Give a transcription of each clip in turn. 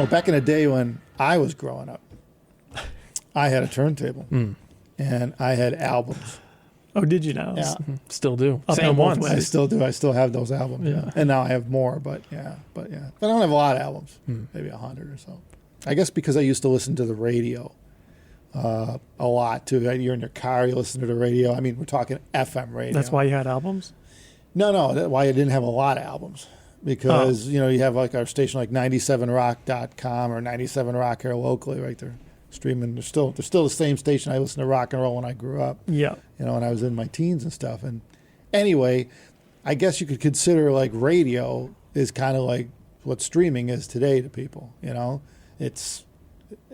back in the day when I was growing up, I had a turntable and I had albums. Oh, did you now? Yeah. Still do. Up Same and both ones. ways. I still do. I still have those albums. Yeah. And now I have more, but I don't have a lot of albums. Maybe 100 or so. I guess because I used to listen to the radio a lot too. You're in your car, you listen to the radio. I mean, we're talking FM radio. That's why you had albums? No, that's why I didn't have a lot of albums. Because, you have like our station like 97rock.com or 97 Rock here locally, right? They're streaming. They're still the same station. I listened to rock and roll when I grew up. Yeah. When I was in my teens and stuff. And anyway, I guess you could consider like radio is kind of like what streaming is today to people, It's,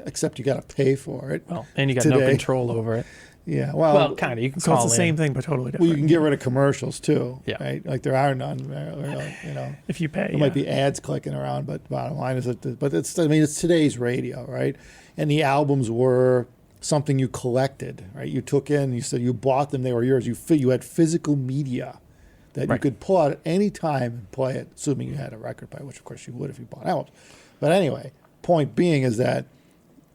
except you got to pay for it. Well, and you got today. no control over it. Yeah, Well, kind of. You can So call it's the same thing, but totally different. Well, you can get rid of commercials too, Yeah. right? Like there are none, really, if you pay. There might be ads clicking around, but bottom line is that, it's today's radio, right? And the albums were something you collected, right? You took in, you said you bought them, they were yours. You had physical media that you could pull out at any time and play it, assuming you had a record player, which of course you would if you bought albums. But anyway, point being is that,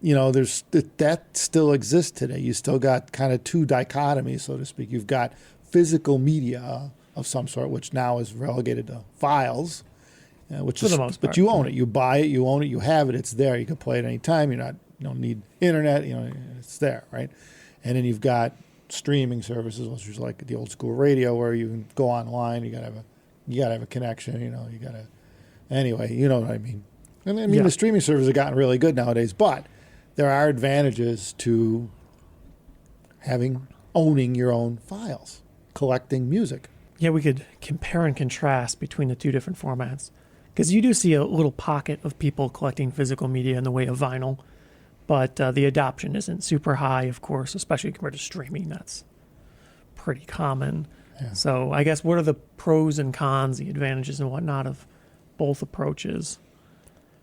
there's that still exists today. You still got kind of two dichotomies, so to speak. You've got physical media of some sort, which now is relegated to files, which For is the most but part, you own it. You buy it, you own it, you have it. It's there. You can play it any time. You don't need internet. It's there, right? And then you've got streaming services, which is like the old school radio, where you can go online. You gotta have a connection. You gotta. Anyway, you know what I mean. And I mean the streaming services have gotten really good nowadays, but there are advantages to owning your own files, collecting music. Yeah, we could compare and contrast between the two different formats. Because you do see a little pocket of people collecting physical media in the way of vinyl, but the adoption isn't super high, of course, especially compared to streaming. That's pretty common. Yeah. So I guess what are the pros and cons, the advantages and whatnot of both approaches?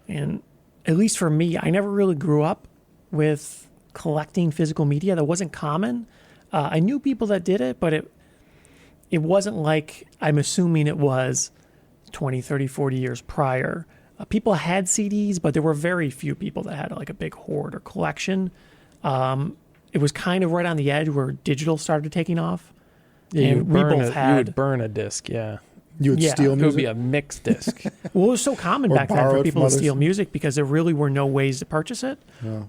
And at least for me, I never really grew up with collecting physical media. That wasn't common. I knew people that did it, but it wasn't like I'm assuming it was 20, 30, 40 years prior. People had CDs, but there were very few people that had like a big hoard or collection. It was kind of right on the edge where digital started taking off. Yeah, and we both had. You would burn a disc, yeah. You would steal It music? would be a mixed disc. Well, it was so common Or back then borrow for it people from to steal others. music because there really were no ways to purchase it,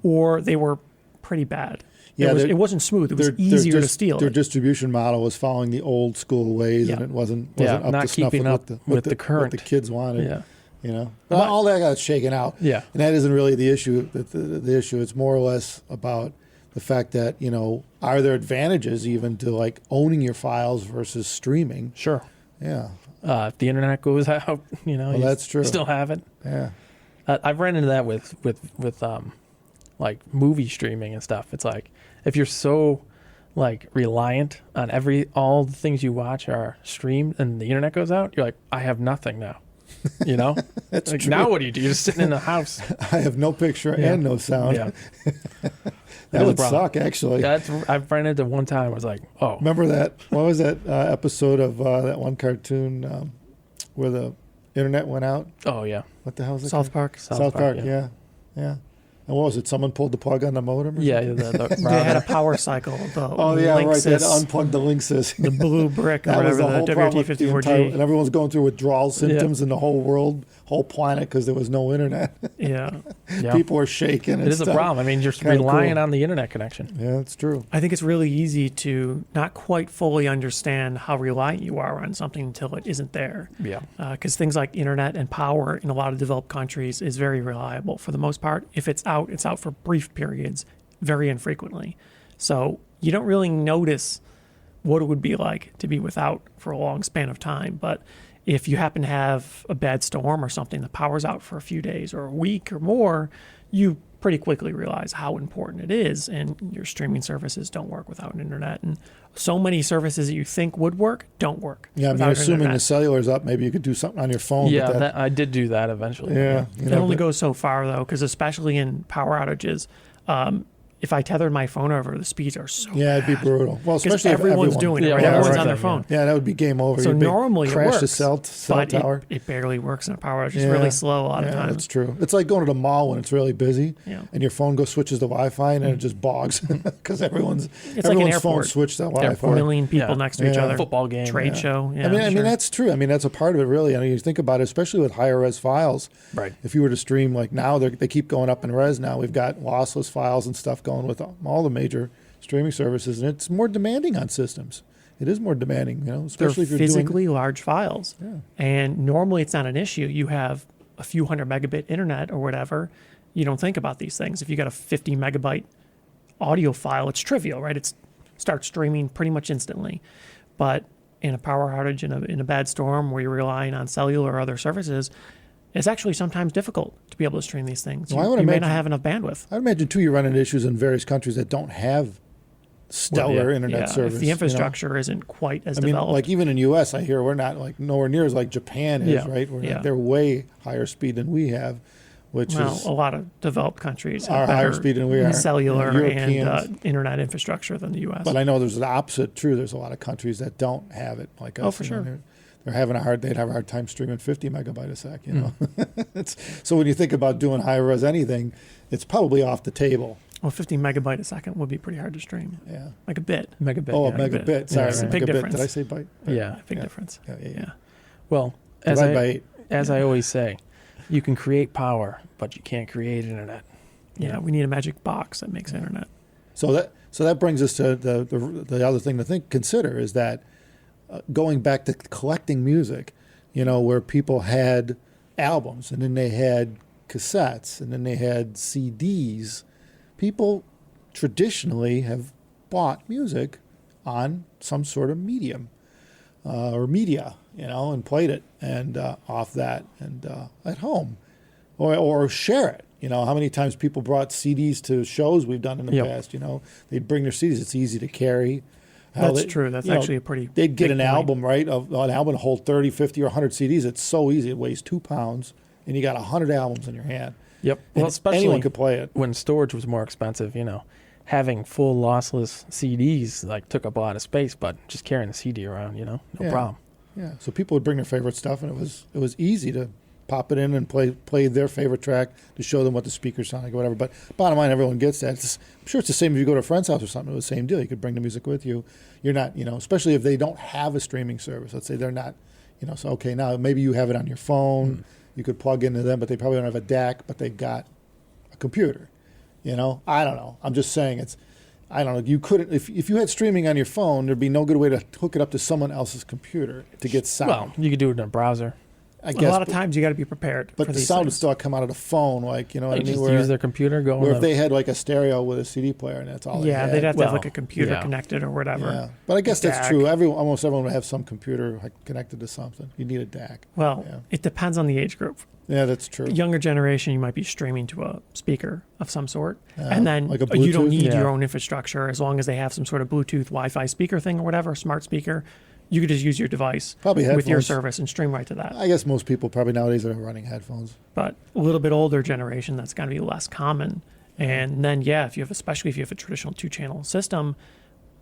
or they were pretty bad. Yeah, it wasn't smooth. It was easier to steal. Their distribution model was following the old school ways, and Yeah. it wasn't Yeah, up not to snuff keeping up with the current. what the kids wanted. Yeah. But all that got shaken out. Yeah. And that isn't really the issue. The issue is more or less about the fact that, are there advantages even to like owning your files versus streaming? Sure. Yeah. If the internet goes out, you that's true. still have it. Yeah. I've run into that with like movie streaming and stuff. It's like if you're so like reliant on all the things you watch are streamed and the internet goes out, you're like, I have nothing now. That's like, true. now what do you do? You're just sitting in the house. I have no picture and no sound. Yeah. That would suck, actually. I've run into one time. I was like, oh. Remember that? What was that episode of that one cartoon where the internet went out? Oh, yeah. What the hell is it? South Park. South Park, yeah. And what was it? Someone pulled the plug on the modem? Or Yeah. something? They had a power cycle. The Oh, yeah, right. They had to Linksys, unplug the Linksys. the blue brick or That was whatever, the whole the problem with the WT54G. and everyone's going through withdrawal symptoms in the whole world, whole planet, because there was no internet. Yeah. People were shaking. It is a problem. I mean, you're Kinda relying cool. on the internet connection. Yeah, that's true. I think it's really easy to not quite fully understand how reliant you are on something until it isn't there. Yeah. Because things like internet and power in a lot of developed countries is very reliable. For the most part, if it's out for brief periods, very infrequently. So you don't really notice what it would be like to be without for a long span of time. But if you happen to have a bad storm or something, the power's out for a few days or a week or more, you pretty quickly realize how important it is, and your streaming services don't work without an internet. And so many services that you think would work don't work. Yeah, I mean, without an assuming the internet. cellular's up, maybe you could do something on your phone. Yeah, but I did do that eventually. yeah. It only goes so far, though, because especially in power outages, if I tethered my phone over, the speeds are so Yeah, it'd be brutal. Well, because especially if everyone's everyone, doing it. Yeah, Right? well, Everyone's that's on their right, phone. Yeah, that would be game over. So You'd normally it crash works, the cell but tower. it barely works in a power outage. It's really slow a lot of Yeah, times. that's true. It's like going to the mall when it's really busy, Yeah. and your phone switches to Wi-Fi, and it just bogs because everyone's It's like an phone airport. switched to A Wi-Fi. million people Yeah. next to each Yeah. other. Football game. Trade Yeah. show. Yeah, I mean, sure. that's true. I mean, that's a part of it, really. I mean, you think about it, especially with higher res files. Right. If you were to stream, like now, they keep going up in res. Now we've got lossless files and stuff going with all the major streaming services, and it's more demanding on systems. It is more demanding, They're especially if you're physically large files. Yeah. And normally it's not an issue. You have a few 100 megabit internet or whatever. You don't think about these things. If you got a 50 megabyte audio file, it's trivial, right? It starts streaming pretty much instantly. But in a power outage, in a bad storm where you're relying on cellular or other services, it's actually sometimes difficult to be able to stream these things. Well, I would you may imagine- not have enough bandwidth. I'd imagine too, you run into issues in various countries that don't have stellar internet service. If the infrastructure isn't quite as I mean, developed. like even in U.S., I hear we're not like nowhere near as like Japan is, Yeah. right? Yeah. They're way higher speed than we have, which well, is a lot of developed countries are have higher better speed than we are. cellular and Europeans. internet infrastructure than the U.S. But I know there's the opposite true. There's a lot of countries that don't have it like us. Oh, for sure. They're having they'd have a hard time streaming 50 megabyte a sec, so when you think about doing high res anything, it's probably off the table. Well, 50 megabyte a second would be pretty hard to stream, Yeah. like a bit. Megabit. Oh, yeah. a megabit. Sorry, It's a megabit. big difference. Did I say byte? Yeah. Big Yeah. difference. Yeah. Yeah. Well, as Divide by I 8. as I always say, you can create power, but you can't create internet. Yeah, we need a magic box that makes internet. So that brings us to the other thing to consider is that going back to collecting music, where people had albums and then they had cassettes and then they had CDs, people traditionally have bought music on some sort of medium or media, and played it and off that and at home or share it. How many times people brought CDs to shows we've done in the Yep. past, they'd bring their CDs. It's easy to carry. That's true. That's actually a pretty They'd get big an point. album, right? An album to hold 30, 50, or 100 CDs. It's so easy. It weighs 2 pounds, and you got 100 albums in your hand. Yep. And Well, especially anyone could play it. when storage was more expensive, having full lossless CDs took up a lot of space, but just carrying the CD around, no Yeah. problem. Yeah. So people would bring their favorite stuff, and it was easy to pop it in and play their favorite track to show them what the speakers sound like or whatever. But bottom line, everyone gets that. I'm sure it's the same if you go to a friend's house or something. It was the same deal. You could bring the music with you. You're not, especially if they don't have a streaming service. Let's say they're not, so okay, now maybe you have it on your phone. You could plug into them, but they probably don't have a DAC, but they've got a computer. I don't know. I'm just saying I don't know. You couldn't, if you had streaming on your phone, there'd be no good way to hook it up to someone else's computer to get sound. Well, you could do it in a browser. I A guess, lot of times you got to be prepared. but for the these sound would things. still come out of the phone, like, you know what I They mean? just Where, use their computer, go where on if they had like a stereo with a CD player and that's all they Yeah, had. they'd have to have Well, like a computer yeah. connected or whatever. Yeah. But I guess A that's DAC. true. Almost everyone would have some computer connected to something. You need a DAC. Well, Yeah. it depends on the age group. Yeah, that's true. Younger generation, you might be streaming to a speaker of some sort, and then like a you don't Bluetooth? need Yeah. your own infrastructure as long as they have some sort of Bluetooth, Wi-Fi speaker thing or whatever, smart speaker. You could just use your device Probably with your headphones. service and stream right to that. I guess most people probably nowadays are running headphones. But a little bit older generation, that's going to be less common. And then, especially if you have a traditional 2-channel system,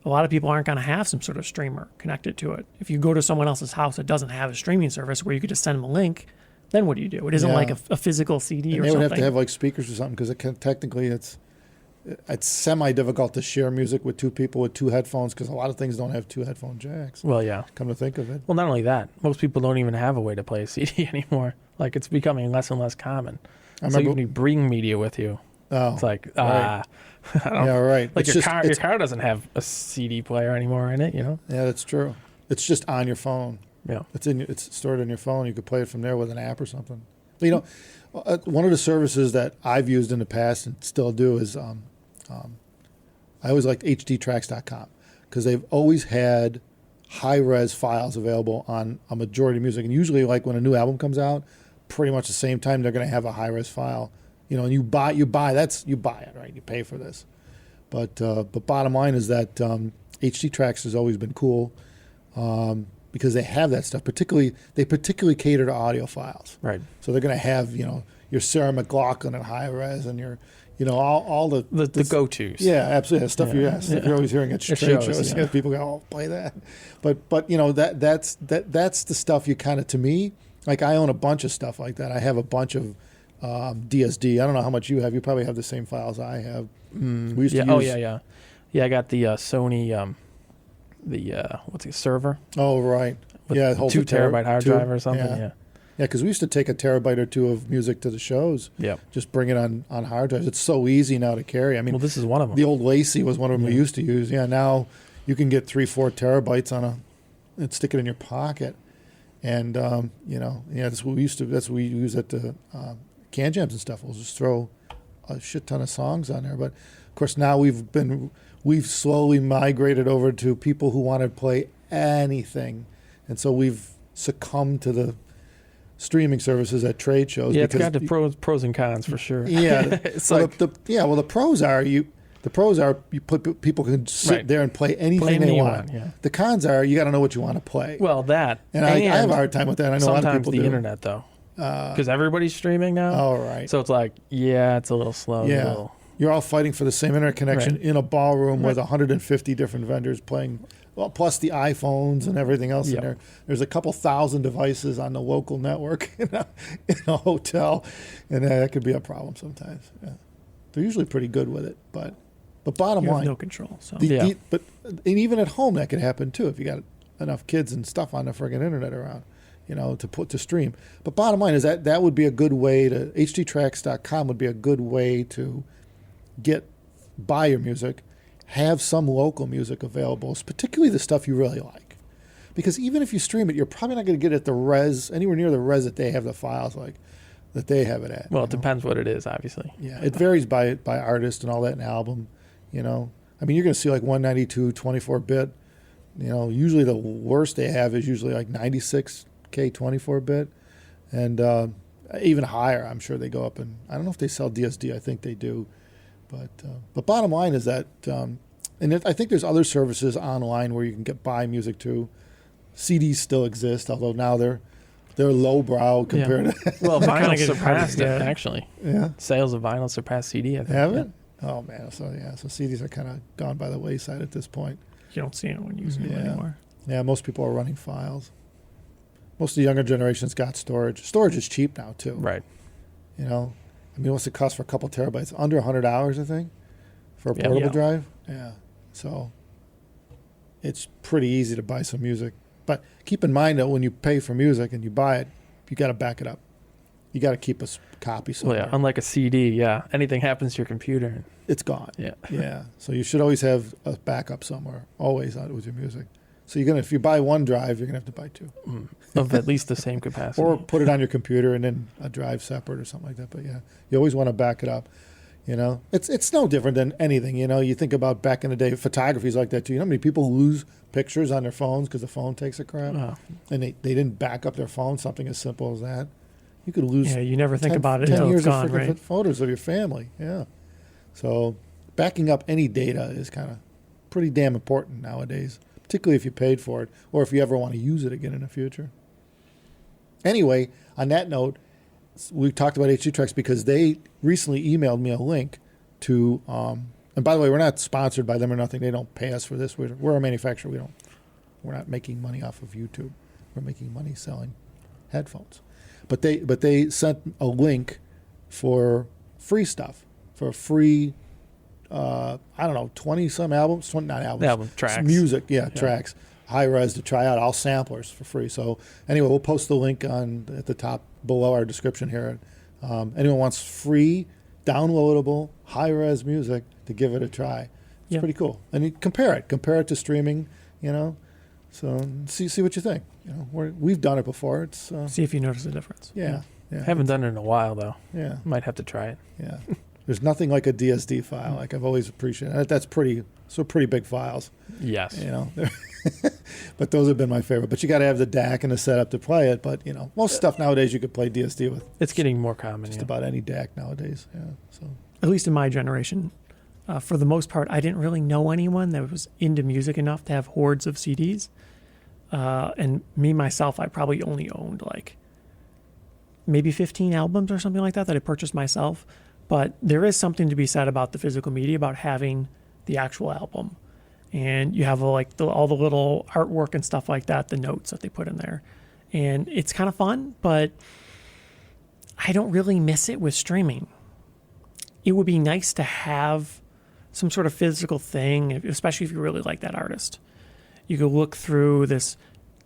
a lot of people aren't going to have some sort of streamer connected to it. If you go to someone else's house that doesn't have a streaming service where you could just send them a link, then what do? It isn't Yeah. like a physical CD And or they something. would have to have like speakers or something because technically it's semi-difficult to share music with two people with two headphones because a lot of things don't have two headphone jacks. Well, yeah. Come to think of it. Well, not only that, most people don't even have a way to play a CD anymore. Like, it's becoming less and less common. I So you remember. can bring media with you. Oh, It's like, right. I don't yeah, right. like It's your just- car. Your car doesn't have a CD player anymore in it. Yeah, that's true. It's just on your phone. Yeah. It's stored on your phone. You could play it from there with an app or something. But, one of the services that I've used in the past and still do is I always liked hdtracks.com because they've always had high-res files available on a majority of music. And usually, like when a new album comes out, pretty much the same time they're going to have a high-res file. And you buy it, right? You pay for this. But bottom line is that HD Tracks has always been cool because they have that stuff. They particularly cater to audiophiles. Right. So they're going to have your Sarah McLachlan at high res and your all the go-tos. Yeah, absolutely. Stuff Yeah. stuff you're always hearing at trade shows. Yeah. People go, "Oh, play that," but that's the stuff you kind of, to me, like, I own a bunch of stuff like that. I have a bunch of DSD. I don't know how much you have. You probably have the same files I have. We used to use. I got the Sony what's it, server? Oh, right. With Yeah, holds 2 a terabyte hard 2. drive or something. Yeah. Yeah. Yeah, because we used to take a terabyte or 2 of music to the shows. Yeah. Just bring it on hard drives. It's so easy now to carry. I mean, Well, this is one of them. the old Lacey was one of them we used to use. Yeah, now you can get 3-4 terabytes and stick it in your pocket. And that's what we used to. That's what we use at the can jams and stuff. We'll just throw a shit ton of songs on there. But of course, now we've slowly migrated over to people who want to play anything, and so we've succumbed to the streaming services at trade shows. Yeah, it's got the pros and cons for sure. Yeah, It's so like- the pros are you put people can sit Right. there and play anything Play they anything you want. want, yeah. The cons are you got to know what you want to play. Well, that. and I have a hard time with that. I know a lot of sometimes people the do. internet, though. Because everybody's streaming now. Oh, right. So it's like, it's a little slow. Yeah. A little, You're all fighting for the same internet connection Right. in a ballroom with 150 different vendors playing, well, plus the iPhones and everything else in Yep. there. There's a couple thousand devices on the local network in a hotel, and that could be a problem sometimes. Yeah. They're usually pretty good with it, but bottom You have line, no control. So and even at home that could happen too if you got enough kids and stuff on the friggin' internet around, to stream. But bottom line is that would be a good way to hdtracks.com would be a good way to buy your music, have some local music available, particularly the stuff you really like. Because even if you stream it, you're probably not going to get it anywhere near the res that they have the files like that they have it at. well, it depends what it is, obviously. Yeah, it varies by artist and all that, and album. I mean, you're going to see like 192 24-bit. Usually the worst they have is usually like 96K 24-bit, and even higher. I'm sure they go up, and I don't know if they sell DSD. I think they do, but bottom line is that, I think there's other services online where you can buy music too. CDs still exist, although now they're lowbrow compared to. Well, That kinda vinyl gets surpassed it, pricey, yeah. actually. Yeah. Sales of vinyl surpassed CD, I think. Have yeah. it? Oh man, so CDs are kind of gone by the wayside at this point. you don't see anyone using them anymore. Yeah, most people are running files. Most of the younger generation's got storage. Storage is cheap now too. Right. I mean, what's it cost for a couple terabytes? Under $100, I think, for a portable Yeah. drive. Yeah. So it's pretty easy to buy some music, but keep in mind that when you pay for music and you buy it, you got to back it up. You got to keep a copy Well, somewhere. yeah, unlike a CD, anything happens to your computer. It's gone. Yeah. Yeah. So you should always have a backup somewhere, always out with your music. So if you buy one drive, you're gonna have to buy 2, Of at least the same capacity. or put it on your computer and then a drive separate or something like that. But yeah, you always want to back it up. It's no different than anything. You think about back in the day, photography's like that too. You know how many people lose pictures on their phones because the phone takes a crap, Oh. and they didn't back up their phone. Something as simple as that, you could lose. Yeah, you never think 10 about it 10 until years it's gone, of freaking right? photos of your family. Yeah. So backing up any data is kind of pretty damn important nowadays, particularly if you paid for it or if you ever want to use it again in the future. Anyway, on that note, we talked about HD Tracks because they recently emailed me a link to, and by the way, we're not sponsored by them or nothing. They don't pay us for this. We're a manufacturer. We're not making money off of YouTube. We're making money selling headphones. But they sent a link for free stuff, for free, 20 some albums, not albums, tracks. music, tracks, high res to try out, all samplers for free. So anyway, we'll post the link at the top below our description here. Anyone wants free, downloadable, high res music to give it a try. It's pretty cool. And you compare it to streaming, So see what you think. We've done it before. It's See if you notice a difference. yeah. Haven't done it in a while, though. Yeah. Might have to try it. Yeah. There's nothing like a DSD file. Like I've always appreciated. That's pretty big files. Yes. But those have been my favorite. But you got to have the DAC and the setup to play it. But most stuff nowadays you could play DSD with. It's getting more common. Just about any DAC nowadays. Yeah. So At least in my generation, for the most part, I didn't really know anyone that was into music enough to have hordes of CDs. And me, myself, I probably only owned like maybe 15 albums or something like that I purchased myself. But there is something to be said about the physical media, about having the actual album. And you have all the little artwork and stuff like that, the notes that they put in there. And it's kind of fun, but I don't really miss it with streaming. It would be nice to have some sort of physical thing, especially if you really like that artist. You could look through this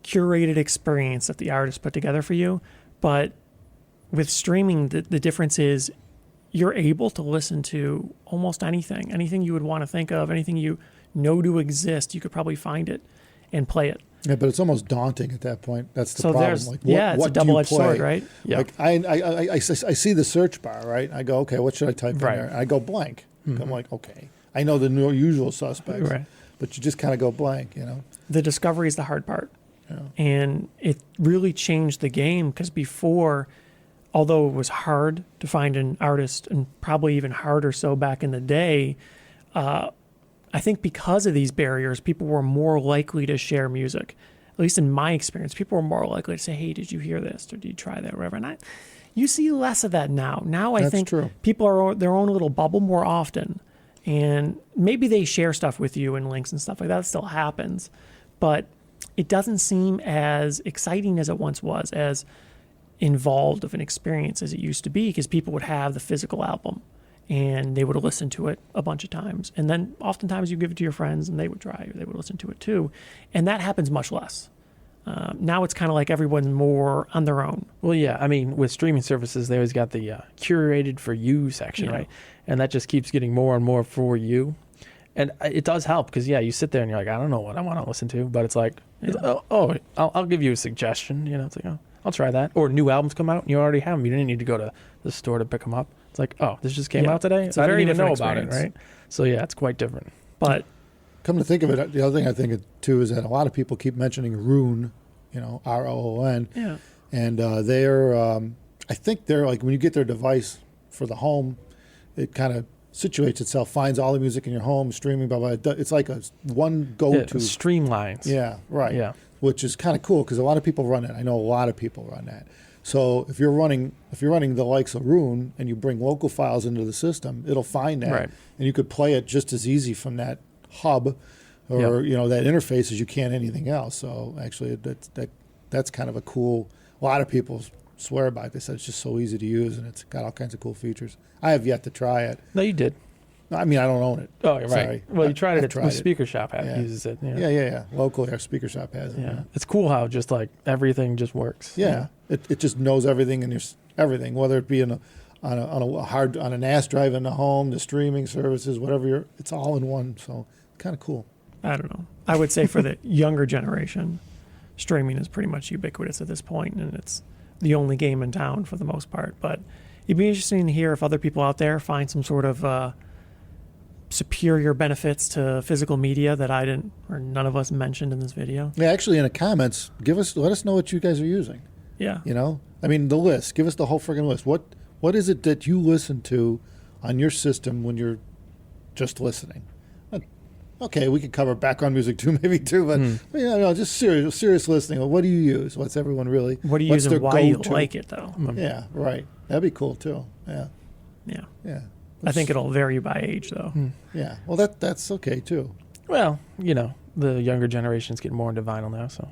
curated experience that the artist put together for you. But with streaming, the difference is you're able to listen to almost anything you would want to think of, anything you know to exist. You could probably find it and play it. Yeah, but it's almost daunting at that point. That's the So problem. there's Like, it's a do you double-edged sword, play? right? Yeah. Like I see the search bar, right? I go, okay, what should I type in Right. there? And I go blank. I'm like, okay, I know the usual suspects, Right. but you just kind of go blank, The discovery is the hard part. Yeah. And it really changed the game, because before, although it was hard to find an artist, and probably even harder so back in the day, I think because of these barriers, people were more likely to share music. At least in my experience, people were more likely to say, hey, did you hear this? Or did you try that? Or whatever. And you see less of that now. Now I That's think true. people are their own little bubble more often. And maybe they share stuff with you and links and stuff like that. That still happens. But it doesn't seem as exciting as it once was, as involved of an experience as it used to be, because people would have the physical album and they would listen to it a bunch of times. And then oftentimes you give it to your friends and they would try, or they would listen to it too. And that happens much less. Now it's kind of like everyone's more on their own. Well, yeah. I mean, with streaming services, they always got the curated for you section, Yeah. right? And that just keeps getting more and more for you. And it does help, because, yeah, you sit there and you're like, I don't know what I want to listen to. But it's like, I'll give you a suggestion. It's like, oh, I'll try that. Or new albums come out and you already have them. You didn't need to go to the store to pick them up. It's like, oh, this just came Yeah. out today? It's a I very didn't even know different about it, experience. right? So, yeah, it's quite different. But Come to think of it, the other thing I think of, too, is that a lot of people keep mentioning Roon, ROON, yeah, and I think they're like, when you get their device for the home, it kind of situates itself, finds all the music in your home, streaming, blah, blah. It's like a one go-to. Streamlines. Yeah, right. Yeah. Which is kind of cool, because a lot of people run it. I know a lot of people run that. So if you're running the likes of Roon and you bring local files into the system, it'll find that, Right. and you could play it just as easy from that hub or that interface as you can anything else. So actually, that's kind of a cool. A lot of people swear by it. They said it's just so easy to use and it's got all kinds of cool features. I have yet to try it. No, you did. I mean, I don't own it. Oh, right. Sorry. Well, you tried I it. tried The it. Speaker Shop Yeah. uses it. Yeah. Locally, our speaker shop has it. Yeah. It's cool how just like everything just works. Yeah. It just knows everything, and everything, whether it be on a NAS drive in the home, the streaming services, whatever. It's all in one. So kind of cool. I don't know. I would say for the younger generation, streaming is pretty much ubiquitous at this point, and it's the only game in town for the most part. But it'd be interesting to hear if other people out there find some sort of superior benefits to physical media that I didn't, or none of us mentioned in this video. Yeah, actually, in the comments, let us know what you guys are using. Yeah. I mean, the list. Give us the whole friggin' list. What is it that you listen to on your system when you're just listening? Okay, we could cover background music too, maybe too, but just serious listening. What do you use? What's everyone really? What do you what's use and their why do you go-to? like it, though? Yeah, right. That'd be cool too. Yeah, Yeah. yeah. I think it'll vary by age, though. Yeah. Well, that's okay too. Well, the younger generations get more into vinyl now, so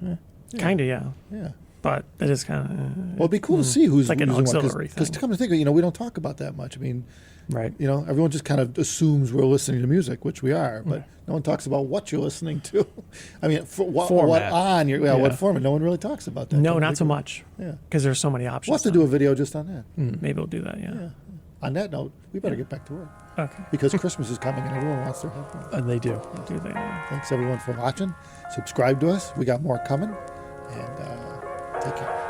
Kind of, yeah. Yeah. But it is kind of... Well, it'd be cool to see who's It's like an using what, auxiliary because to thing. come to think of it, we don't talk about that much. I mean, right. everyone just kind of assumes we're listening to music, which we are, but no one talks about what you're listening to. I mean, what Format. on your what Yeah. format? No one really talks about that. No, not so much. Yeah. Because there's so many options. We'll have to do a video just on that. Maybe we'll do that, yeah. Yeah. On that note, we better get back to work Okay. because Christmas is coming and everyone wants their headphones. And they do. We'll do that, yeah. Thanks everyone for watching. Subscribe to us. We got more coming, and take care.